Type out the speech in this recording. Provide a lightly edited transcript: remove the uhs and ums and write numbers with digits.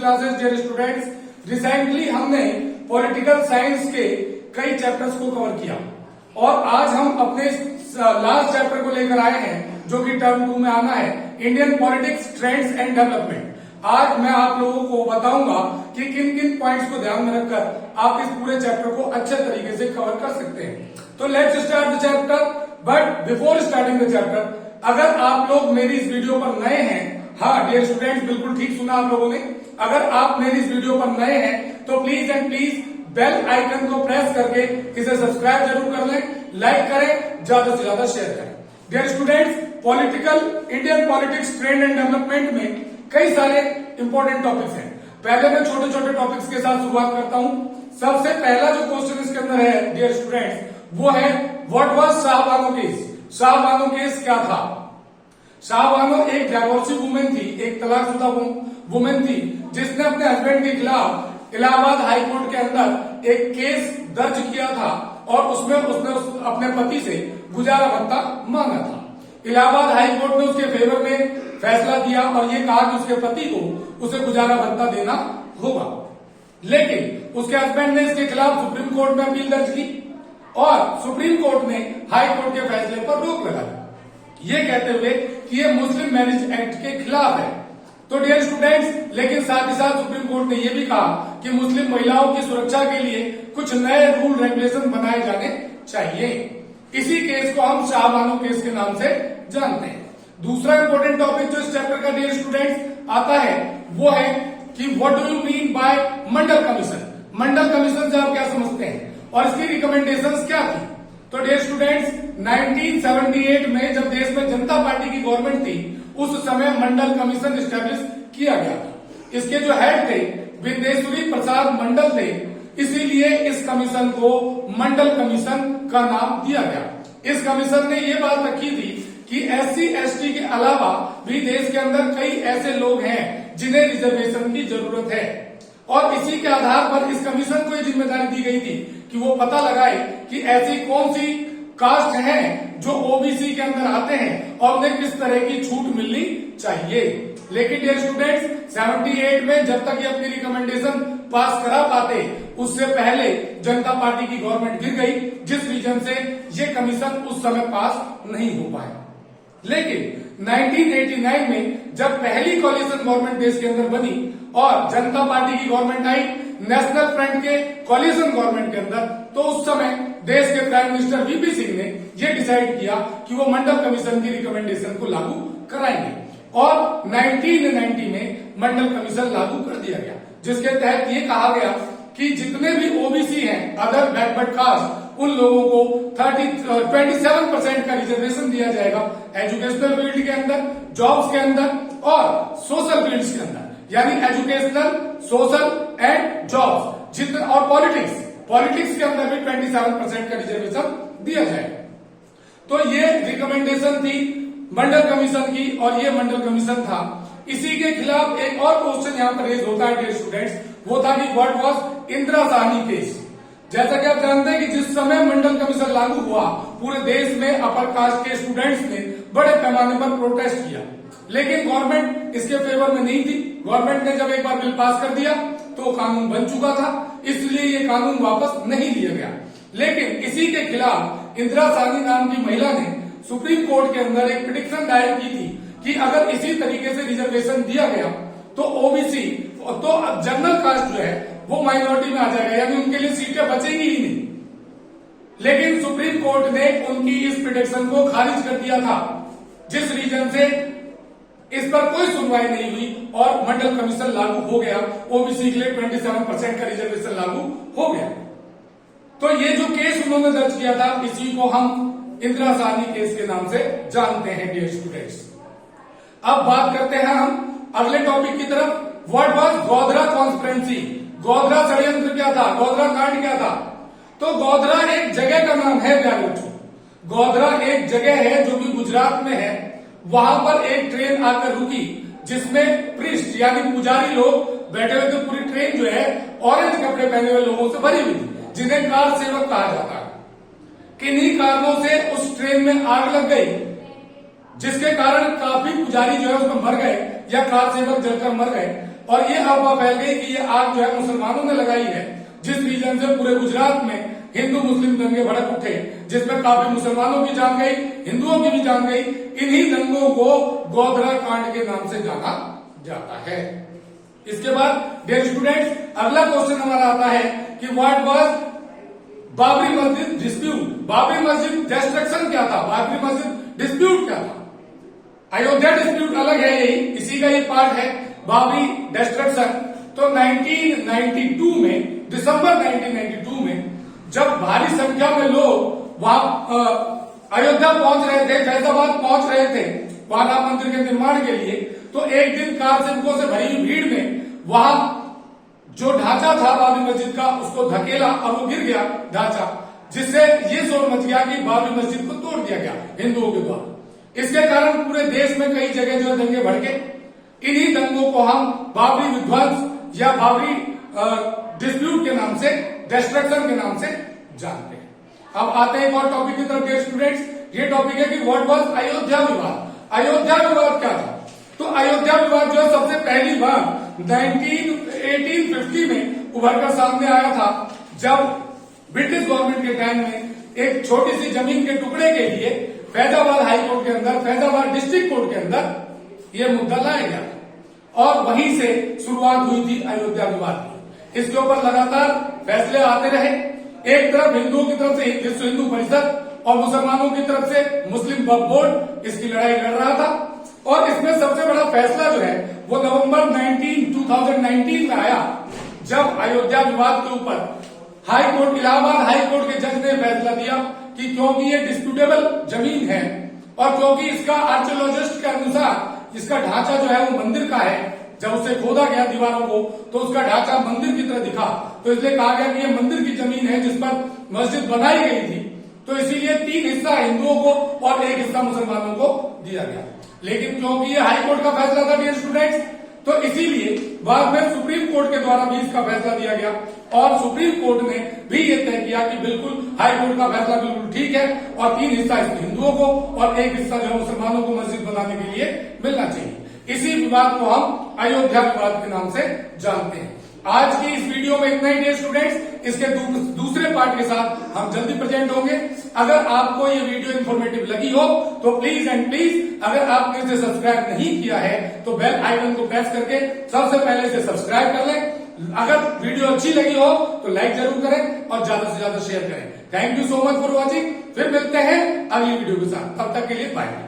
Classes dear students. Recently हमने political science के कई चैप्टर्स को कवर किया और आज हम अपने लास्ट चैप्टर को लेकर आए हैं जो कि टर्म 2 में आना है, Indian politics trends and development. आज मैं आप लोगों को बताऊंगा कि किन किन पॉइंट्स को ध्यान में रखकर आप इस पूरे चैप्टर को अच्छे तरीके से कवर कर सकते हैं। तो let's start the chapter. But before starting the chapter, अगर आप लोग मेरी इस वीडियो पर नए हैं, हाँ डियर स्टूडेंट्स बिल्कुल ठीक सुना आप लोगों ने, अगर आप मेरी इस वीडियो पर नए हैं तो please and please bell icon को प्रेस करके इसे सब्सक्राइब जरूर कर लें, लाइक करें, ज्यादा से ज्यादा शेयर करें। Dear students, Indian politics trend and development में कई सारे इंपॉर्टेंट टॉपिक्स हैं। पहले मैं छोटे छोटे टॉपिक्स के साथ शुरुआत करता हूं। सबसे पहला जो क्वेश्चन इसके अंदर है डियर स्टूडेंट्स, वो है what was Shah Bano case. Shah Bano case क्या था? शाहबानो एक डाइवोर्सी वुमेन थी, एक तलाकशुदा वुमेन थी, जिसने अपने हस्बैंड के खिलाफ इलाहाबाद हाई कोर्ट के अंदर एक केस दर्ज किया था और उसमें उसने अपने पति से गुजारा भत्ता मांगा था। इलाहाबाद हाई कोर्ट ने उसके फेवर में फैसला दिया और ये कहा कि उसके पति को उसे गुजारा भत्ता देना होगा, लेकिन उसके हस्बैंड ने इसके खिलाफ सुप्रीम कोर्ट में अपील दर्ज की और सुप्रीम कोर्ट ने हाई कोर्ट के फैसले पर रोक लगा दी, ये कहते हुए कि ये मुस्लिम मैरिज एक्ट के खिलाफ है। तो डियर स्टूडेंट्स, लेकिन साथ ही साथ सुप्रीम कोर्ट ने यह भी कहा कि मुस्लिम महिलाओं की सुरक्षा के लिए कुछ नए रूल रेगुलेशन बनाए जाने चाहिए। इसी केस को हम शाहबानो केस के नाम से जानते हैं। दूसरा इंपॉर्टेंट टॉपिक जो इस चैप्टर का डियर स्टूडेंट्स आता है वो है कि what do you mean by Mandal commission. Mandal commission से आप क्या समझते हैं और इसकी रिकमेंडेशंस क्या थी? तो डियर स्टूडेंट्स, 1978 में जब देश में जनता पार्टी की गवर्नमेंट थी उस समय मंडल कमीशन स्टैब्लिश किया गया था। इसके जो हेड थे विदेश्वरी प्रसाद मंडल थे, इसीलिए इस कमीशन को मंडल कमीशन का नाम दिया गया। इस कमीशन ने ये बात रखी थी कि SC ST के अलावा भी देश के अंदर कई ऐसे लोग हैं जिन्हें रिजर्वेशन की जरूरत है और इसी के आधार पर इस कमीशन को ये जिम्मेदारी दी गई थी कि वो पता लगाए कि ऐसी कौन सी कास्ट हैं जो OBC के अंदर आते हैं और उन्हें किस तरह की छूट मिलनी चाहिए। लेकिन डियर स्टूडेंट्स, 78 में जब तक ये अपनी रिकमेंडेशन पास करा पाते उससे पहले जनता पार्टी की गवर्नमेंट गिर गई, जिस रीजन से ये कमीशन उस समय पास नहीं हो पाया। लेकिन 1989 में जब पहली कोलिशन गवर्नमेंट देश के अंदर बनी और जनता पार्टी की गवर्नमेंट आई नेशनल फ्रंट के कोलिशन गवर्नमेंट के अंदर, तो उस समय देश के प्राइम मिनिस्टर VP सिंह ने यह डिसाइड किया कि वो मंडल कमीशन की रिकमेंडेशन को लागू कराएंगे और 1990 में मंडल कमीशन लागू कर दिया गया, जिसके तहत ये कहा गया कि जितने भी OBC हैं, अदर बैकवर्ड कास्ट, उन लोगों को 27% का रिजर्वेशन दिया जाएगा एजुकेशनल फील्ड के अंदर, जॉब्स के अंदर और सोशल फील्ड्स के अंदर, यानी एजुकेशनल, सोशल एंड जॉब्स जितने और पॉलिटिक्स के अंदर भी 27% का रिजर्वेशन दिया जाएगा। तो ये रिकमेंडेशन थी मंडल कमीशन की और ये मंडल कमीशन था। इसी के खिलाफ एक और क्वेश्चन यहाँ पर रेज होता है डियर स्टूडेंट्स, वो था कि what was Indira Sahni case. जैसा कि आप जानते हैं कि जिस समय मंडल कमीशन लागू हुआ पूरे देश में अपर कास्ट के स्टूडेंट्स ने बड़े पैमाने पर प्रोटेस्ट किया, लेकिन गवर्नमेंट इसके फेवर में नहीं थी। गवर्नमेंट ने जब एक बार बिल पास कर दिया तो कानून बन चुका था, इसलिए ये कानून वापस नहीं लिया गया। लेकिन इसी के खिलाफ इंदिरा साहनी नाम की महिला ने सुप्रीम कोर्ट के अंदर एक पिटिशन दायर की थी कि अगर इसी तरीके से रिजर्वेशन दिया गया तो OBC तो जनरल कास्ट जो है वो माइनॉरिटी में आ जाएगा, यानी उनके लिए सीटें बचेंगी ही नहीं। लेकिन सुप्रीम कोर्ट ने उनकी इस पिटिशन को खारिज कर दिया था, जिस रीजन से इस पर कोई सुनवाई नहीं हुई और मंडल कमीशन लागू हो गया। OBC के लिए 27% का रिजर्वेशन लागू हो गया। तो ये जो केस उन्होंने दर्ज किया था इसी को हम इंदिरा साहनी केस के नाम से जानते हैं डियर स्टूडेंट्स। अब बात करते हैं हम अगले टॉपिक की तरफ। What was Godhra conspiracy. Godhra षड्यंत्र क्या था, गोधरा कांड क्या था? तो गोधरा एक जगह का नाम है प्यारे बच्चों। गोधरा एक जगह है जो कि गुजरात में है। वहां पर एक ट्रेन आकर रुकी जिसमें प्रीस्ट यानी पुजारी लोग बैठे हुए थे। पूरी ट्रेन जो है ऑरेंज कपड़े पहने हुए लोगों से भरी हुई थी, जिन्हें कार सेवक कहा जाता है। किन्हीं कारणों से उस ट्रेन में आग लग गई, जिसके कारण काफी पुजारी जो है उसमें मर गए या कार सेवक जलकर मर गए। और ये अफवाह फैल गई कि ये आग जो है मुसलमानों ने लगाई है, जिस रीजन से पूरे गुजरात में हिंदू मुस्लिम दंगे भड़क उठे, जिसमें काफी मुसलमानों की जान गई, हिंदुओं की भी जान गई। इन्हीं दंगों को गोधरा कांड के नाम से जाना जाता है। इसके बाद डियर स्टूडेंट्स, अगला क्वेश्चन हमारा आता है कि व्हाट वाज बाबरी मस्जिद डिस्प्यूट। बाबरी मस्जिद डिस्ट्रक्शन क्या था, बाबरी मस्जिद डिस्प्यूट क्या था? अयोध्या डिस्प्यूट अलग है, यही इसी का ये पार्ट है। बाबरी डिस्ट्रक्शन तो 1992 में, दिसंबर 1992 में जब भारी संख्या में लोग वहां अयोध्या पहुंच रहे थे, फैजाबाद पहुंच रहे थे वहां राम मंदिर के निर्माण के लिए, तो एक दिन कार सेवकों से भरी हुई भीड़ में वहां जो ढांचा था बाबरी मस्जिद का उसको धकेला और वो गिर गया ढांचा, जिससे ये शोर मच गया कि बाबरी मस्जिद को तोड़ दिया गया हिंदुओं के द्वारा। इसके कारण पूरे देश में कई जगह जो दंगे भड़के। इन्हीं दंगों को हम बाबरी विध्वंस या बाबरी डिस्प्यूट के नाम से, डिस्ट्रक्शन के नाम से जानते हैं। अब आते हैं एक और टॉपिक की तरफ डियर स्टूडेंट्स। ये टॉपिक है कि व्हाट वाज अयोध्या विवाद। अयोध्या विवाद क्या था? तो अयोध्या विवाद जो है सबसे पहली बार 1850 में उभरकर सामने आया था, जब ब्रिटिश गवर्नमेंट के टाइम में एक छोटी सी जमीन के टुकड़े के लिए फैजाबाद हाई कोर्ट के अंदर, फैजाबाद डिस्ट्रिक्ट कोर्ट के अंदर यह मुद्दा लाया गया और वहीं से शुरुआत हुई थी अयोध्या विवाद की। इसके ऊपर लगातार फैसले आते रहे। एक तरफ हिंदुओं की तरफ से विश्व हिंदू परिषद और मुसलमानों की तरफ से मुस्लिम वक्फ बोर्ड इसकी लड़ाई लड़ रहा था। और इसमें सबसे बड़ा फैसला जो है वो नवंबर 2019 में आया, जब अयोध्या विवाद के ऊपर high court, Allahabad high court के जज ने फैसला दिया कि क्योंकि ये डिस्प्यूटेबल जमीन है और क्योंकि इसका आर्कियोलॉजिस्ट के अनुसार इसका ढांचा जो है वो मंदिर का है, जब उसे खोदा गया दीवारों को तो उसका ढांचा मंदिर की तरह दिखा, तो इसलिए कहा गया कि ये मंदिर की जमीन है जिस पर मस्जिद बनाई गई थी। तो इसीलिए 3 हिस्सा हिंदुओं को और 1 हिस्सा मुसलमानों को दिया गया। लेकिन क्योंकि ये हाई कोर्ट का फैसला था डियर स्टूडेंट्स, तो इसीलिए बाद में सुप्रीम कोर्ट के द्वारा भी इसका फैसला दिया गया और सुप्रीम कोर्ट ने भी ये तय किया कि बिल्कुल हाई कोर्ट का फैसला बिल्कुल ठीक है और 3 हिस्सा हिंदुओं को और 1 हिस्सा जो मुसलमानों को मस्जिद बनाने के लिए मिलना चाहिए। इसी विवाद को हम अयोध्या विवाद के नाम से जानते हैं। आज की इस वीडियो में इतना ही डियर स्टूडेंट्स। इसके दूसरे पार्ट के साथ हम जल्दी प्रेजेंट होंगे। अगर आपको ये वीडियो इन्फॉर्मेटिव लगी हो तो प्लीज एंड प्लीज, अगर आपने इसे सब्सक्राइब नहीं किया है तो बेल आइकन को प्रेस करके सबसे पहले इसे सब्सक्राइब कर लें। अगर वीडियो अच्छी लगी हो तो लाइक जरूर करें और ज्यादा से ज्यादा शेयर करें। Thank you so much for watching. फिर मिलते हैं अगली वीडियो के साथ, तब तक के लिए बाय।